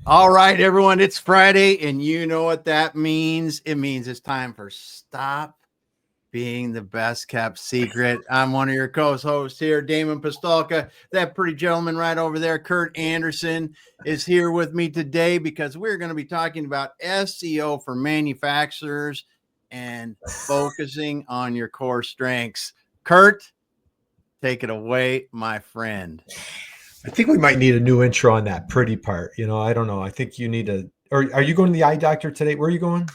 All right, everyone, it's Friday, and you know what that means. It means it's time for Stop Being the Best Kept Secret. I'm one of your co-hosts here, Damon Pistolka. That pretty gentleman right over there, Kurt Anderson, is here with me today because we're going to be talking about SEO for manufacturers and focusing on your core strengths. Kurt, take it away, my friend. I think we might need a new intro on that pretty part. I don't know. I think you need to. Or are you going to the eye doctor today? Where are you going?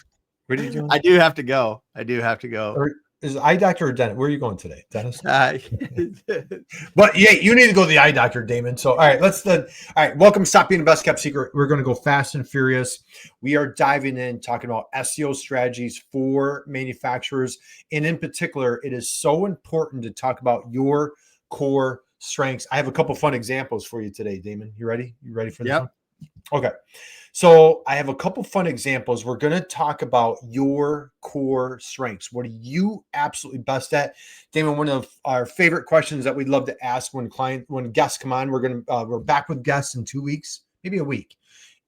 What are you doing? I do have to go. Or is it eye doctor or dentist? Where are you going today? Dentist? But yeah, you need to go to the eye doctor, Damon. So, all right, all right, welcome to Stop Being the Best Kept Secret. We're going to go fast and furious. We are diving in, talking about SEO strategies for manufacturers. And in particular, it is so important to talk about your core strengths. I have a couple fun examples for you today, Damon. You ready? You ready for this one? Okay. So I have a couple fun examples. We're going to talk about your core strengths. What are you absolutely best at? Damon, one of our favorite questions that we'd love to ask when guests come on, we're back with guests in 2 weeks, maybe a week.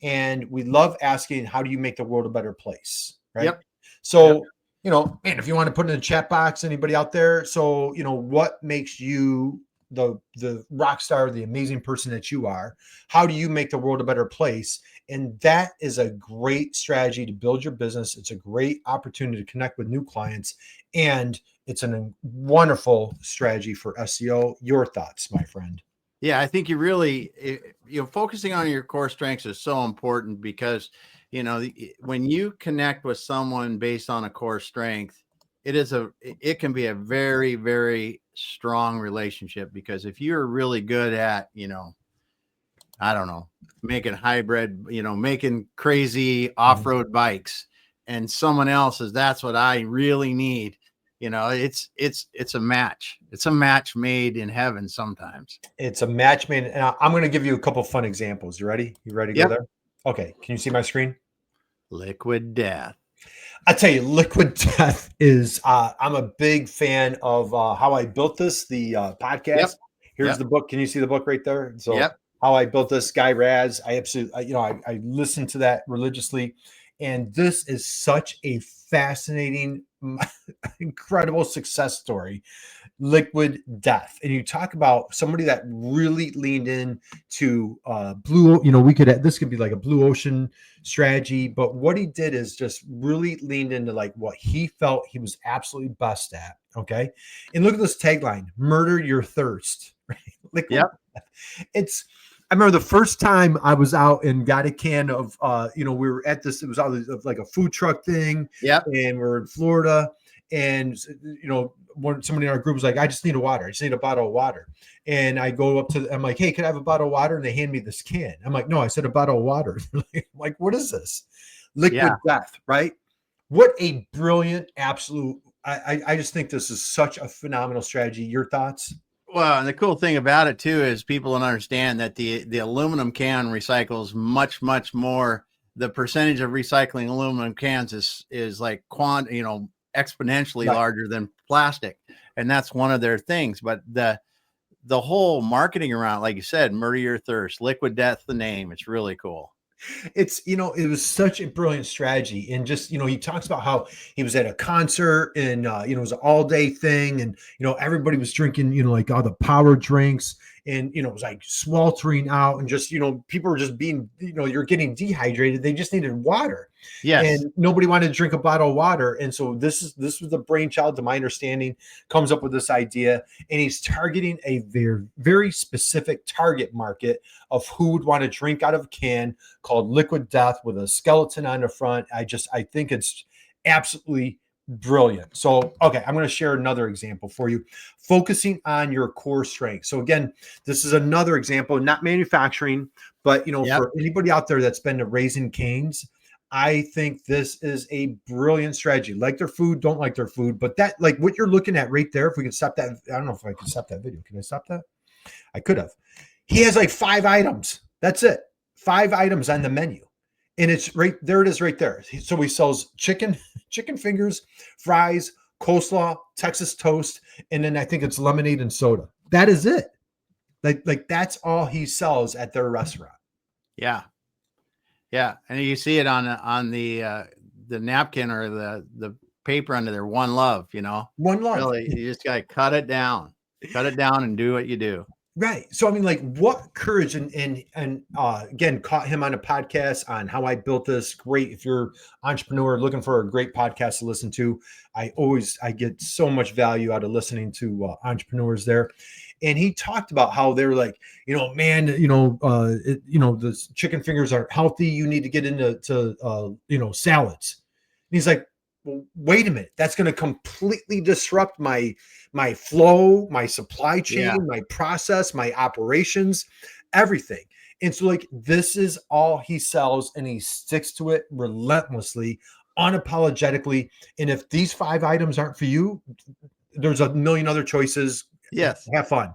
And we love asking, how do you make the world a better place? Right. Yep. So, man, if you want to put in the chat box, anybody out there. So, what makes you the rock star, the amazing person that you are? How do you make the world a better place? And that is a great strategy to build your business. It's a great opportunity to connect with new clients, and it's a wonderful strategy for SEO. Your thoughts, my friend? Yeah, I think you really, focusing on your core strengths is so important because, when you connect with someone based on a core strength, it can be a very, very strong relationship, because if you're really good at, I don't know, making hybrid, making crazy off-road bikes, and someone else says, that's what I really need. It's a match. It's a match made in heaven. Sometimes it's a match made. And I'm going to give you a couple of fun examples. You ready? You ready to go there? Okay. Can you see my screen? Liquid Death. I tell you, Liquid Death is, I'm a big fan of How I Built This, the podcast. Here's the book. Can you see the book right there? So How I Built This, Guy Raz. I absolutely, I listen to that religiously. And this is such a fascinating, incredible success story. Liquid Death. And you talk about somebody that really leaned in to this could be like a blue ocean strategy, but what he did is just really leaned into like what he felt he was absolutely best at. Okay. And look at this tagline: murder your thirst. Right? Liquid Death. I remember the first time I was out and got a can of, we were at this, it was out of like a food truck thing. And we're in Florida. And, when somebody in our group was like, I just need a water. I just need a bottle of water. And I go up to, I'm like, hey, can I have a bottle of water? And they hand me this can. I'm like, no, I said a bottle of water. I'm like, what is this? Liquid Death, right? What a brilliant, absolute, I just think this is such a phenomenal strategy. Your thoughts? Well, and the cool thing about it too is people don't understand that the aluminum can recycles much, much more. The percentage of recycling aluminum cans is like exponentially larger than plastic, and that's one of their things. But the whole marketing around, like you said, murder your thirst, Liquid Death, the name, it's really cool. It's, it was such a brilliant strategy. And just, he talks about how he was at a concert and, it was an all day thing. And, everybody was drinking, like all the power drinks, and, it was like sweltering out, and just, people were just being, you're getting dehydrated. They just needed water. Yes. And nobody wanted to drink a bottle of water. And so this was the brainchild, to my understanding, comes up with this idea, and he's targeting a very, very specific target market of who would want to drink out of a can, called Liquid Death, with a skeleton on the front. I think it's absolutely brilliant. So, okay, I'm going to share another example for you, focusing on your core strength. So again, this is another example, not manufacturing, but for anybody out there that's been to Raising Cane's, I think this is a brilliant strategy. Like their food, don't like their food, but that, like what you're looking at right there, if we can stop that, I don't know if I can stop that video. Can I stop that? I could have. He has like 5 items. That's it. 5 items on the menu. And it's right there. It is right there. So he sells chicken fingers, fries, coleslaw, Texas toast, and then I think it's lemonade and soda. That is it. Like that's all he sells at their restaurant. Yeah. Yeah. And you see it on the napkin or the paper under there. One love, One love. Really, you just got to cut it down and do what you do. Right. So, I mean, like, what courage and again, caught him on a podcast on how I built this. Great. If you're entrepreneur looking for a great podcast to listen to, I get so much value out of listening to entrepreneurs there. And he talked about how they're like, man, the chicken fingers aren't healthy. You need to get into salads. And he's like, well, wait a minute. That's going to completely disrupt my flow, my supply chain, my process, my operations, everything. And so, like, this is all he sells, and he sticks to it relentlessly, unapologetically. And if these 5 items aren't for you, there's a million other choices. Yes. Have fun.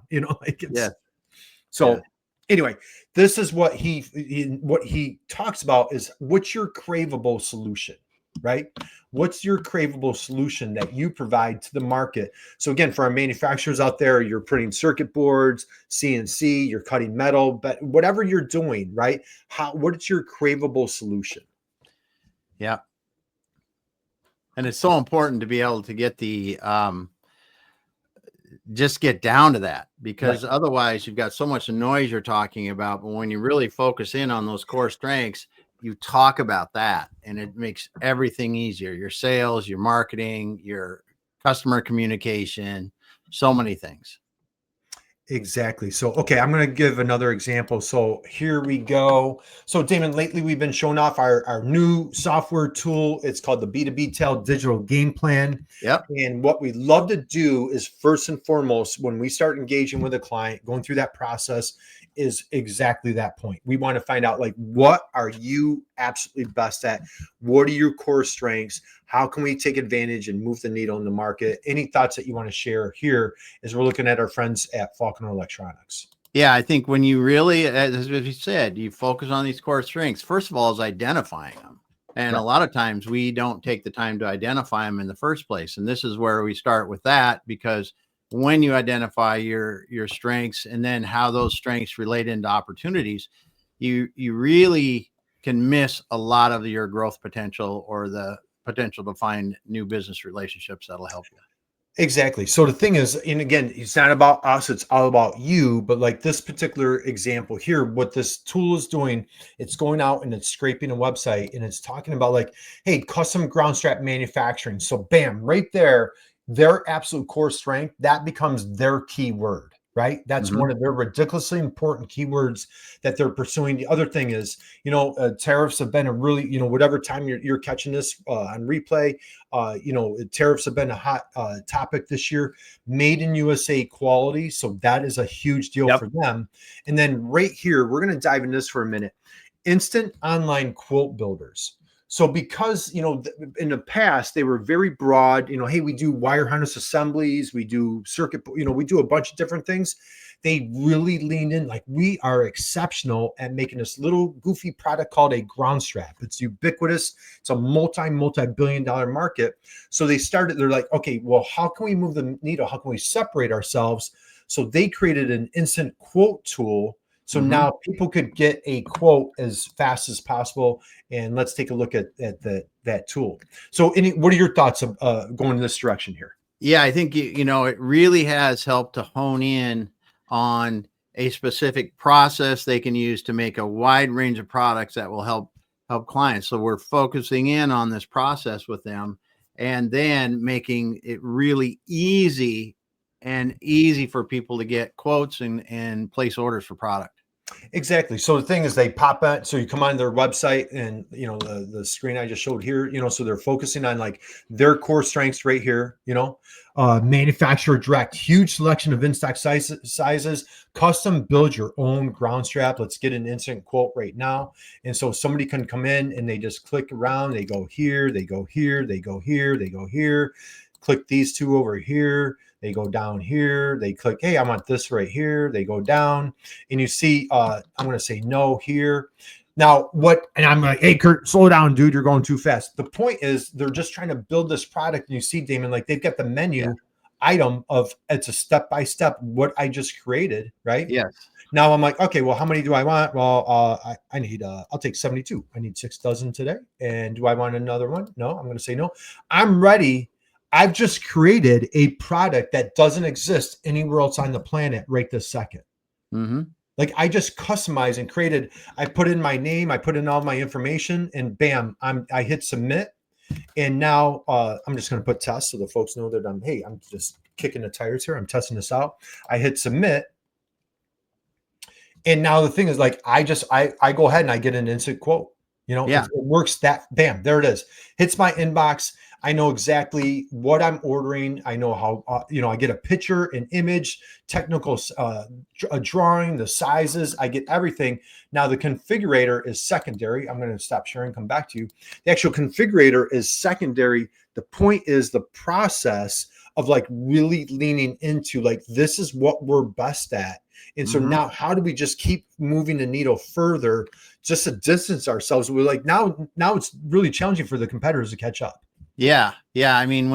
So anyway, this is what he talks about is what's your craveable solution, right? What's your craveable solution that you provide to the market? So again, for our manufacturers out there, you're printing circuit boards, CNC, you're cutting metal, but whatever you're doing, right? What is your craveable solution? Yeah. And it's so important to be able to get just get down to that, because otherwise you've got so much noise you're talking about. But when you really focus in on those core strengths, you talk about that, and it makes everything easier. Your sales, your marketing, your customer communication, so many things. Exactly. So, okay, I'm going to give another example. So here we go. So Damon, lately we've been showing off our new software tool. It's called the B2B Tail Digital Game Plan. Yep. And what we love to do is, first and foremost, when we start engaging with a client, going through that process, is exactly that point. We want to find out, like, what are you absolutely best at? What are your core strengths? How can we take advantage and move the needle in the market? Any thoughts that you want to share here as we're looking at our friends at Falconer Electronics? Yeah, I think when you really, as you said, you focus on these core strengths, first of all, is identifying them. And a lot of times we don't take the time to identify them in the first place. And this is where we start with that, because when you identify your strengths and then how those strengths relate into opportunities, you really can miss a lot of your growth potential, or the potential to find new business relationships that'll help you. Exactly. So the thing is, and again, it's not about us, it's all about you. But like this particular example here, what this tool is doing, it's going out and it's scraping a website, and it's talking about, like, hey, custom ground strap manufacturing. So bam, right there, their absolute core strength, that becomes their keyword, right? That's one of their ridiculously important keywords that they're pursuing. The other thing is, tariffs have been a really, whatever time you're catching this on replay, tariffs have been a hot topic this year. Made in USA quality. So that is a huge deal for them. And then right here, we're going to dive into this for a minute. Instant online quote builders. So because, in the past, they were very broad, hey, we do wire harness assemblies, we do circuit, we do a bunch of different things. They really leaned in, like, we are exceptional at making this little goofy product called a ground strap. It's ubiquitous. It's a multi-billion-dollar market. So they're like, okay, well, how can we move the needle? How can we separate ourselves? So they created an instant quote tool. So now people could get a quote as fast as possible. And let's take a look at that tool. So what are your thoughts of going in this direction here? Yeah, I think, it really has helped to hone in on a specific process they can use to make a wide range of products that will help clients. So we're focusing in on this process with them, and then making it really easy for people to get quotes and place orders for product. Exactly. So the thing is, they pop out. So you come on their website, and the screen I just showed here, so they're focusing on, like, their core strengths right here, manufacturer direct, huge selection of in-stock sizes, custom build your own ground strap. Let's get an instant quote right now. And so somebody can come in and they just click around. They go here, they go here, they go here, they go here, click these two over here. They go down here, they click, hey, I want this right here. They go down, and you see, I'm going to say no here. Now, and I'm like, hey, Kurt, slow down, dude. You're going too fast. The point is, they're just trying to build this product. And you see, Damon, like, they've got the menu item of it's a step-by-step what I just created, right? Yes. Now I'm like, okay, well, how many do I want? Well, I need, I'll take 72. I need 6 dozen today. And do I want another one? No, I'm going to say no. I'm ready. I've just created a product that doesn't exist anywhere else on the planet right this second. Mm-hmm. Like I just customized and created, I put in my name, I put in all my information, and bam, I hit submit. And now I'm just going to put test so the folks know that I'm just kicking the tires here. I'm testing this out. I hit submit. And now the thing is, like, I go ahead and I get an instant quote. You know, it works that bam, there it is. Hits my inbox. I know exactly what I'm ordering. I know how, I get a picture, an image, technical, a drawing, the sizes. I get everything. Now the configurator is secondary. I'm going to stop sharing, come back to you. The actual configurator is secondary. The point is the process of like really leaning into like, this is what we're best at. And so now how do we just keep moving the needle further just to distance ourselves? We're like, now it's really challenging for the competitors to catch up. Yeah. Yeah. I mean,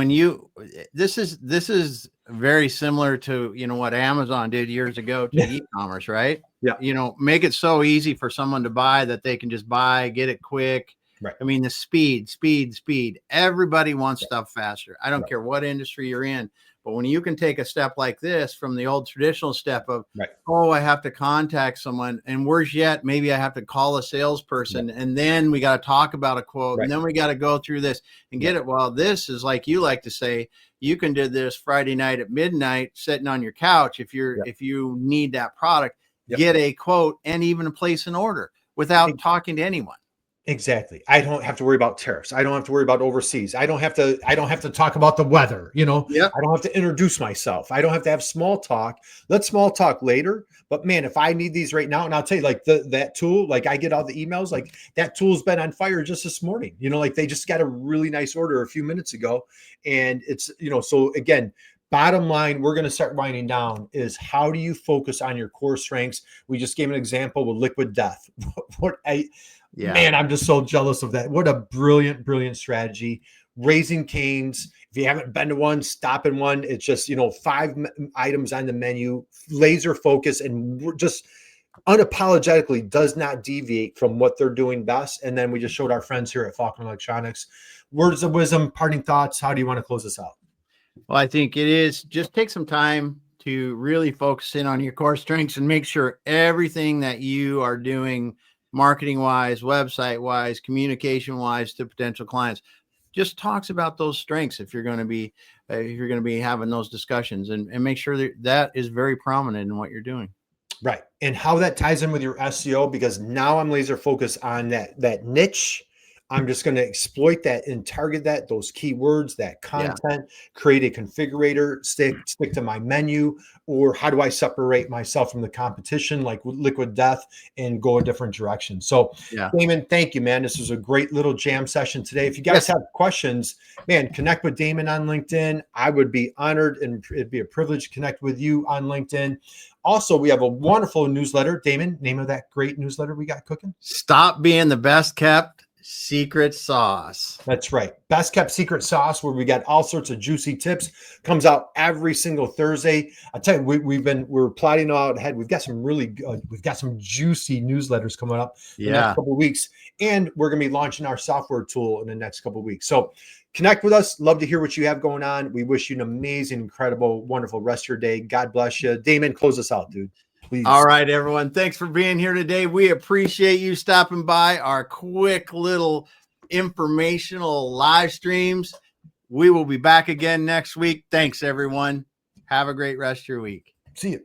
this is very similar to, what Amazon did years ago to e-commerce, right? Yeah. Make it so easy for someone to buy that they can just buy, get it quick. Right. I mean, the speed. Everybody wants stuff faster. I don't care what industry you're in. But when you can take a step like this from the old traditional step of, I have to contact someone, and worse yet, maybe I have to call a salesperson, and then we got to talk about a quote, and then we got to go through this and get it. Well, this is like you like to say, you can do this Friday night at midnight, sitting on your couch. If you need that product, get a quote and even place an order without talking to anyone. Exactly. I don't have to worry about tariffs. I don't have to worry about overseas. I don't have to talk about the weather. I don't have to introduce myself. I don't have to have small talk. Let's small talk later. But man, if I need these right now, and I'll tell you, like that tool, like I get all the emails, like that tool's been on fire just this morning. Like they just got a really nice order a few minutes ago. And it's, so again, bottom line, we're going to start winding down is how do you focus on your core strengths? We just gave an example with liquid death. Man, I'm just so jealous of that. What a brilliant, brilliant strategy. Raising Cane's. If you haven't been to one, stop in one. It's just, 5 items on the menu, laser focus, and just unapologetically does not deviate from what they're doing best. And then we just showed our friends here at Falconer Electronics. Words of wisdom, parting thoughts. How do you want to close this out? Well, I think it is just take some time to really focus in on your core strengths and make sure everything that you are doing marketing wise, website wise, communication wise to potential clients just talks about those strengths. If you're going to be having those discussions and make sure that is very prominent in what you're doing. Right. And how that ties in with your SEO, because now I'm laser focused on that niche. I'm just going to exploit that and target those keywords, that content, create a configurator, stick to my menu, or how do I separate myself from the competition like liquid death and go a different direction? So Damon, thank you, man. This was a great little jam session today. If you guys have questions, man, connect with Damon on LinkedIn. I would be honored, and it'd be a privilege to connect with you on LinkedIn. Also, we have a wonderful newsletter. Damon, name of that great newsletter we got cooking? Stop being the best kept secret sauce. That's right. Best kept secret sauce, where we got all sorts of juicy tips. Comes out every single Thursday. I tell you, we're plotting out ahead. We've got some really good, we've got some juicy newsletters coming up in the next couple of weeks, and we're going to be launching our software tool in the next couple of weeks. So connect with us. Love to hear what you have going on. We wish you an amazing, incredible, wonderful rest of your day. God bless you. Damon, close us out, dude. Please. All right, everyone. Thanks for being here today. We appreciate you stopping by our quick little informational live streams. We will be back again next week. Thanks, everyone. Have a great rest of your week. See you.